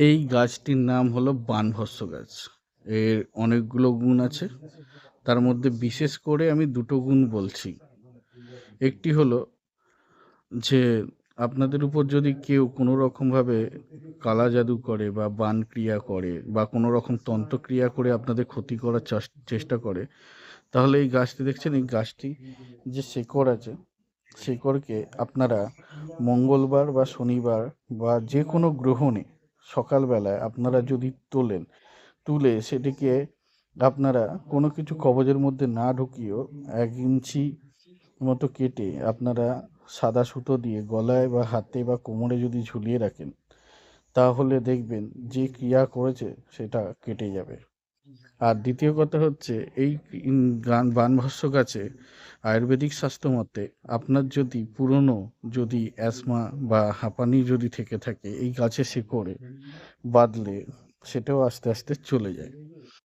এই গাছটির নাম হলো বানভস্য গাছ। এর অনেকগুলো গুণ আছে, তার মধ্যে বিশেষ করে আমি দুটো গুণ বলছি। একটি হলো যে আপনাদের উপর যদি কেউ কোনো রকমভাবে কালা জাদু করে বা বান ক্রিয়া করে বা কোনো রকম তন্ত্রক্রিয়া করে আপনাদের ক্ষতি করার চেষ্টা করে, তাহলে এই গাছটি দেখছেন, এই গাছটি যে শেকড় আছে, শেকড়কে আপনারা মঙ্গলবার বা শনিবার বা যে কোনো গ্রহণে সকালবেলায় আপনারা যদি তুলে সেটিকে আপনারা কোনো কিছু কবজের মধ্যে না ঢুকিয়েও 1 ইঞ্চি মতো কেটে আপনারা সাদা সুতো দিয়ে গলায় বা হাতে বা কোমরে যদি ঝুলিয়ে রাখেন, তাহলে দেখবেন যে ক্রিয়া করেছে সেটা কেটে যাবে। আর দ্বিতীয় কথা হচ্ছে, এই বানভস্য গাছে আয়ুর্বেদিক শাস্ত্র মতে আপনার যদি পুরনো যদি অ্যাসমা বা হাঁপানি যদি থেকে থাকে, এই গাছে শিকড়ে বাঁধলে সেটাও আস্তে আস্তে চলে যায়।